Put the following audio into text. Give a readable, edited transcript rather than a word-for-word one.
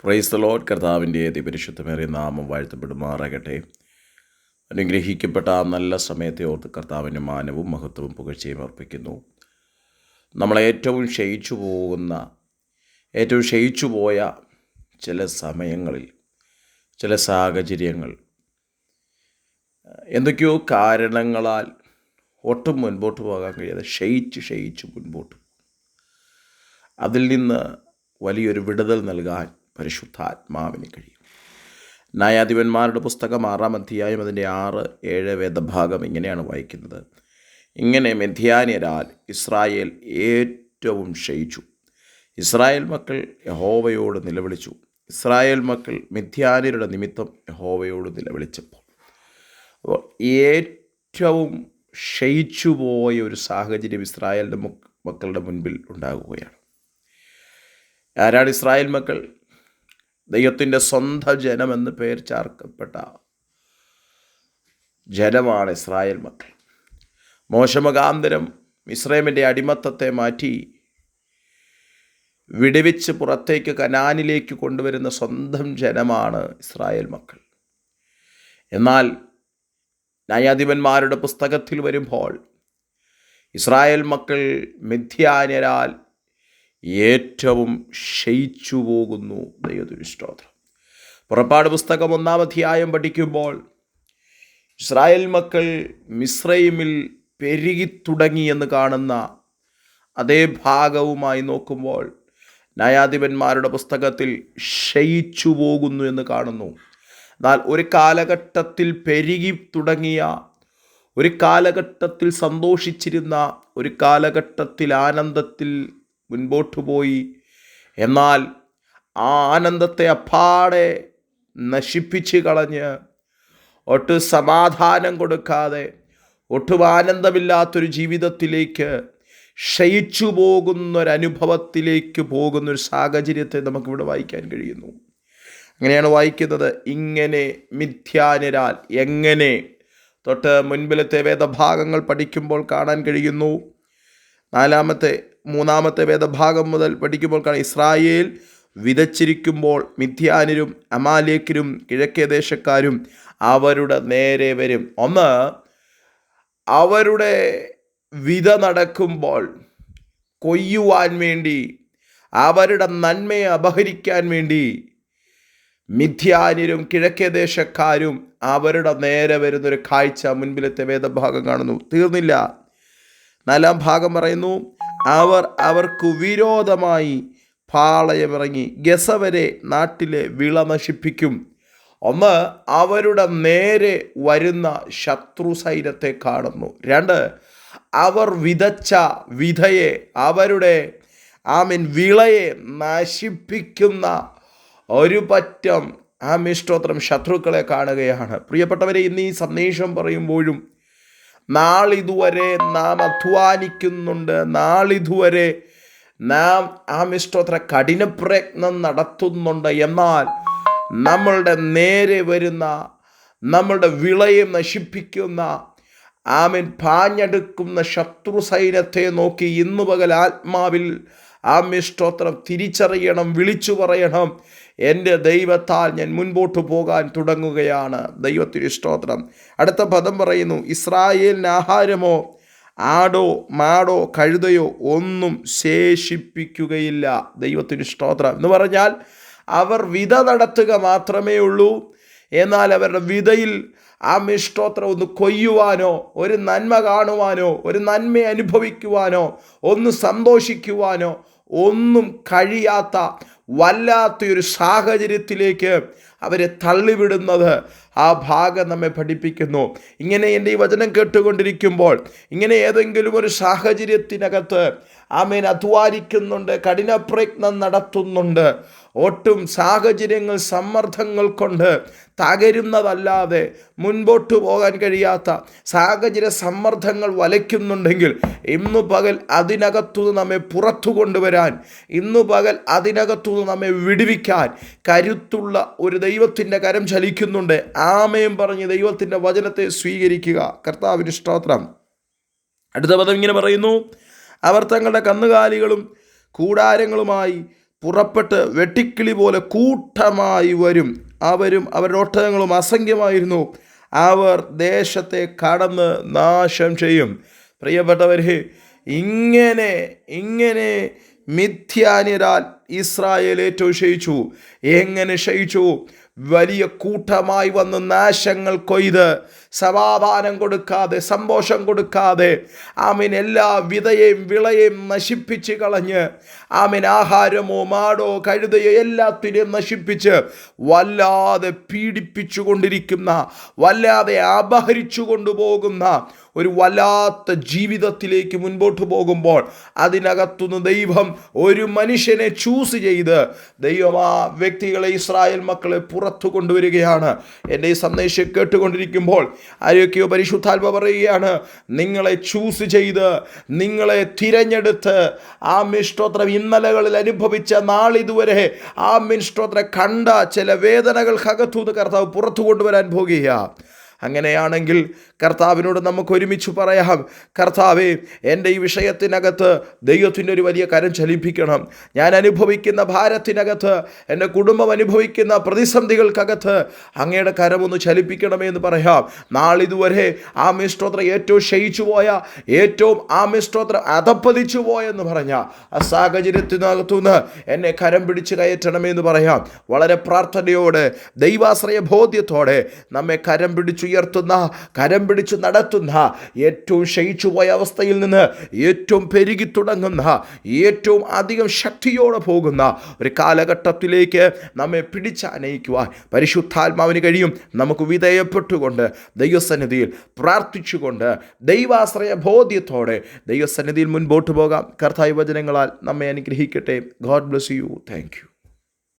Praise the Lord. കർത്താവിൻ്റെ അതിപരിശുദ്ധമേറിയ നാമം വാഴ്ത്തപ്പെടുമാറാകട്ടെ. അനുഗ്രഹിക്കപ്പെട്ട ആ നല്ല സമയത്തെ ഓർത്ത് കർത്താവിൻ്റെ മാനവും മഹത്വവും പുകഴ്ചയും അർപ്പിക്കുന്നു. നമ്മളേറ്റവും ക്ഷയിച്ചു പോയ ചില സമയങ്ങളിൽ, ചില സാഹചര്യങ്ങൾ എന്തൊക്കെയോ കാരണങ്ങളാൽ ഒട്ടും മുൻപോട്ട് പോകാൻ കഴിയാതെ ക്ഷയിച്ച് മുൻപോട്ട്, അതിൽ നിന്ന് വലിയൊരു വിടുതൽ നൽകാൻ പരിശുദ്ധാത്മാവിന് കഴിയും. ന്യായാധിപന്മാരുടെ പുസ്തകം 6-ാം അധ്യായം അതിൻ്റെ 6-7 വേദഭാഗം ഇങ്ങനെയാണ് വായിക്കുന്നത്. ഇങ്ങനെ മിദ്യാന്യരാൽ ഇസ്രായേൽ ഏറ്റവും ക്ഷയിച്ചു. ഇസ്രായേൽ മക്കൾ യഹോവയോട് നിലവിളിച്ചു. ഇസ്രായേൽ മക്കൾ മിദ്യാന്യരുടെ നിമിത്തം യഹോവയോട് നിലവിളിച്ചപ്പോൾ ഏറ്റവും ക്ഷയിച്ചു പോയ ഒരു സാഹചര്യം ഇസ്രായേലിൻ്റെ മക്കളുടെ മുൻപിൽ ഉണ്ടാകുകയാണ്. ആരാണ് ഇസ്രായേൽ മക്കൾ? ദൈവത്തിൻ്റെ സ്വന്തം ജനമെന്ന് പേർ ചേർക്കപ്പെട്ട ജനമാണ് ഇസ്രായേൽ മക്കൾ. മോശെ മുഖാന്തരം മിസ്രയീമിൻ്റെ അടിമത്തത്തെ മാറ്റി വിടുവിച്ച് പുറത്തേക്ക് കനാനിലേക്ക് കൊണ്ടുവരുന്ന സ്വന്തം ജനമാണ് ഇസ്രായേൽ മക്കൾ. എന്നാൽ ന്യായാധിപന്മാരുടെ പുസ്തകത്തിൽ വരുമ്പോൾ ഇസ്രായേൽ മക്കൾ മിദ്യാന്യരാൽ ഏറ്റവും ക്ഷയിച്ചു പോകുന്നു. ദൈവത്തിന് സ്തോത്രം. പുറപ്പാട് പുസ്തകം 1-ാം അധ്യായം പഠിക്കുമ്പോൾ ഇസ്രായേൽ മക്കൾ മിസ്രയീമിൽ പെരുകിത്തുടങ്ങി എന്ന് കാണുന്ന അതേ ഭാഗവുമായി നോക്കുമ്പോൾ ന്യായാധിപന്മാരുടെ പുസ്തകത്തിൽ ക്ഷയിച്ചു പോകുന്നു എന്ന് കാണുന്നു. എന്നാൽ ഒരു കാലഘട്ടത്തിൽ പെരുകി തുടങ്ങിയ, ഒരു കാലഘട്ടത്തിൽ സന്തോഷിച്ചിരുന്ന, ഒരു കാലഘട്ടത്തിൽ ആനന്ദത്തിൽ മുൻപോട്ട് പോയി, എന്നാൽ ആ ആനന്ദത്തെ അപ്പാടെ നശിപ്പിച്ച് കളഞ്ഞ് ഒട്ടും സമാധാനം കൊടുക്കാതെ ഒട്ടും ആനന്ദമില്ലാത്തൊരു ജീവിതത്തിലേക്ക് ക്ഷയിച്ചു പോകുന്നൊരനുഭവത്തിലേക്ക് പോകുന്നൊരു സാഹചര്യത്തെ നമുക്കിവിടെ വായിക്കാൻ കഴിയുന്നു. അങ്ങനെയാണ് വായിക്കുന്നത്. ഇങ്ങനെ മിദ്യാന്യരാൽ, എങ്ങനെ തൊട്ട് മുൻപിലത്തെ വേദഭാഗങ്ങൾ പഠിക്കുമ്പോൾ കാണാൻ കഴിയുന്നു. 3-ാമത്തെ വേദഭാഗം മുതൽ പഠിക്കുമ്പോൾ കാണാം. ഇസ്രായേൽ വിതച്ചിരിക്കുമ്പോൾ മിദ്യാന്യരും അമാലേക്കരും കിഴക്കേ ദേശക്കാരും അവരുടെ നേരെ വരും. ഒന്ന്, അവരുടെ വിത നടക്കുമ്പോൾ കൊയ്യുവാൻ വേണ്ടി, അവരുടെ നന്മയെ അപഹരിക്കാൻ വേണ്ടി മിദ്യാന്യരും കിഴക്കേ ദേശക്കാരും അവരുടെ നേരെ വരുന്നൊരു കാഴ്ച മുൻപിലത്തെ വേദഭാഗം കാണുന്നു. തീർന്നില്ല. 4-ാം ഭാഗം പറയുന്നു, അവർക്ക് വിരോധമായി പാളയമിറങ്ങി ഗസവരെ നാട്ടിലെ വിള നശിപ്പിക്കും. ഒന്ന്, അവരുടെ നേരെ വരുന്ന ശത്രു സൈന്യത്തെ കാണുന്നു. 2, അവർ വിതച്ച വിധയെ, അവരുടെ വിളയെ നശിപ്പിക്കുന്ന ഒരു പറ്റം സ്തോത്രം ശത്രുക്കളെ കാണുകയാണ്. പ്രിയപ്പെട്ടവരെ, ഇന്ന് ഈ സന്ദേശം പറയുമ്പോഴും നാളിതുവരെ നാം അധ്വാനിക്കുന്നുണ്ട്, നാളിതുവരെ നാം സ്തോത്ര കഠിന പ്രയത്നം നടത്തുന്നുണ്ട്. എന്നാൽ നമ്മളുടെ നേരെ വരുന്ന, നമ്മളുടെ വിളയെ നശിപ്പിക്കുന്ന പാഞ്ഞെടുക്കുന്ന ശത്രു സൈന്യത്തെ നോക്കി ഇന്നു പകൽ ആത്മാവിൽ സ്തോത്രം തിരിച്ചറിയണം, വിളിച്ചു പറയണം, എൻ്റെ ദൈവത്താൽ ഞാൻ മുൻപോട്ട് പോകാൻ തുടങ്ങുകയാണ്. ദൈവത്തിന് സ്തോത്രം. അടുത്ത പദം പറയുന്നു, ഇസ്രായേലിന് ആഹാരമോ ആടോ മാടോ കഴുതയോ ഒന്നും ശേഷിപ്പിക്കുകയില്ല. ദൈവത്തിന് സ്തോത്രം. എന്ന് പറഞ്ഞാൽ അവർ വിത നടത്തുക മാത്രമേ ഉള്ളൂ. എന്നാൽ അവരുടെ വിതയിൽ സ്തോത്രം ഒന്ന് കൊയ്യുവാനോ, ഒരു നന്മ കാണുവാനോ, ഒരു നന്മ അനുഭവിക്കുവാനോ, ഒന്ന് സന്തോഷിക്കുവാനോ ഒന്നും കഴിയാത്ത വല്ലാത്തൊരു സാഹചര്യത്തിലേക്ക് അവരെ തള്ളിവിടുന്നത് ആ ഭാഗം നമ്മെ പഠിപ്പിക്കുന്നു. ഇങ്ങനെ എൻ്റെ ഈ വചനം കേട്ടുകൊണ്ടിരിക്കുമ്പോൾ, ഇങ്ങനെ ഏതെങ്കിലും ഒരു സാഹചര്യത്തിനകത്ത് അധ്വാനിക്കുന്നുണ്ട്, കഠിന പ്രയത്നം നടത്തുന്നുണ്ട്, ഒട്ടും സാഹചര്യങ്ങൾ സമ്മർദ്ദങ്ങൾ കൊണ്ട് തകരുന്നതല്ലാതെ മുൻപോട്ട് പോകാൻ കഴിയാത്ത സാഹചര്യ സമ്മർദ്ദങ്ങൾ വലയ്ക്കുന്നുണ്ടെങ്കിൽ, ഇന്നു പകൽ അതിനകത്തുനിന്ന് നമ്മെ പുറത്തു കൊണ്ടുവരാൻ, ഇന്നു പകൽ അതിനകത്തുനിന്ന് നമ്മെ വിടുവിക്കാൻ കരുത്തുള്ള ഒരു ദൈവത്തിൻ്റെ കരം ചലിക്കുന്നുണ്ട്. ആമേൻ പറഞ്ഞ് ദൈവത്തിൻ്റെ വചനത്തെ സ്വീകരിക്കുക. കർത്താവിന് സ്തോത്രം. അടുത്ത പദം ഇങ്ങനെ പറയുന്നു, അവർ തങ്ങളുടെ കന്നുകാലികളും കൂടാരങ്ങളുമായി പുറപ്പെട്ട് വെട്ടിക്കിളി പോലെ കൂട്ടമായി വരും. അവരും അവരുടെ ഒട്ടകങ്ങളും അസംഖ്യമായിരുന്നു. അവർ ദേശത്തെ കടന്ന് നാശം ചെയ്യും. പ്രിയപ്പെട്ടവരെ, ഇങ്ങനെ മിഥ്യാന്യരാൽ ഇസ്രായേൽ ഏറ്റവും ക്ഷയിച്ചു. എങ്ങനെ ക്ഷയിച്ചു? വലിയ കൂട്ടമായി വന്ന് നാശങ്ങൾ കൊയ്ത് സമാധാനം കൊടുക്കാതെ, സന്തോഷം കൊടുക്കാതെ, എല്ലാ വിളയെയും നശിപ്പിച്ച് കളഞ്ഞ്, ആഹാരമോ മാടോ കഴുതയോ എല്ലാത്തിനെയും നശിപ്പിച്ച് വല്ലാതെ പീഡിപ്പിച്ചു കൊണ്ടിരിക്കുന്ന, വല്ലാതെ അപഹരിച്ചു കൊണ്ടുപോകുന്ന ഒരു വല്ലാത്ത ജീവിതത്തിലേക്ക് മുൻപോട്ട് പോകുമ്പോൾ അതിനകത്തുനിന്ന് ദൈവം ഒരു മനുഷ്യനെ ചൂസ് ചെയ്ത് ദൈവം ആ വ്യക്തികളെ, ഇസ്രായേൽ മക്കളെ പുറത്തു കൊണ്ടുവരികയാണ്. എൻ്റെ ഈ സന്ദേശം കേട്ടുകൊണ്ടിരിക്കുമ്പോൾ ആരോഗ്യോ പരിശുദ്ധാത്മ പറയുകയാണ്, നിങ്ങളെ ചൂസ് ചെയ്ത്, നിങ്ങളെ തിരഞ്ഞെടുത്ത്, സ്തോത്രം, ഇന്നലകളിൽ അനുഭവിച്ച നാളിതുവരെ സ്തോത്രം കണ്ട ചില വേദനകൾക്കകത്തുനിന്ന് കർത്താവ് പുറത്തു കൊണ്ടുവരാൻ പോകുകയാണ്. അങ്ങനെയാണെങ്കിൽ കർത്താവിനോട് നമുക്ക് ഒരുമിച്ച് പറയാം, കർത്താവേ, എൻ്റെ ഈ വിഷയത്തിനകത്ത് ദൈവത്തിൻ്റെ ഒരു വലിയ കരം ചലിപ്പിക്കണം. ഞാൻ അനുഭവിക്കുന്ന ഭാരത്തിനകത്ത്, എൻ്റെ കുടുംബം അനുഭവിക്കുന്ന പ്രതിസന്ധികൾക്കകത്ത് അങ്ങയുടെ കരമൊന്ന് ചലിപ്പിക്കണമേ എന്ന് പറയാം. നാളിതുവരെ സ്തോത്രം ഏറ്റവും ക്ഷയിച്ചു പോയ, ഏറ്റവും സ്തോത്രം അധപ്പതിച്ചു പോയെന്ന് പറഞ്ഞ ആ സാഹചര്യത്തിനകത്തുനിന്ന് എന്നെ കരം പിടിച്ച് കയറ്റണമേ എന്ന് പറയാം. വളരെ പ്രാർത്ഥനയോടെ, ദൈവാശ്രയ ബോധ്യത്തോടെ നമ്മെ കരം പിടിച്ചുയർത്തുന്ന, കരം പിടിച്ച് നടത്തുന്ന, ഏറ്റവും ക്ഷയിച്ചു പോയ അവസ്ഥയിൽ നിന്ന് ഏറ്റവും പെരുകി തുടങ്ങുന്ന, ഏറ്റവും അധികം ശക്തിയോടെ പോകുന്ന ഒരു കാലഘട്ടത്തിലേക്ക് നമ്മെ പിടിച്ചനയിക്കുവാൻ പരിശുദ്ധാത്മാവിന് കഴിയും. നമുക്ക് വിധേയപ്പെട്ടുകൊണ്ട് ദൈവസന്നിധിയിൽ പ്രാർത്ഥിച്ചുകൊണ്ട് ദൈവാശ്രയ ബോധ്യത്തോടെ ദൈവസന്നിധിയിൽ മുൻപോട്ട് പോകാം. കർത്താവ് വചനങ്ങളാൽ നമ്മെ അനുഗ്രഹിക്കട്ടെ. God bless you. Thank you.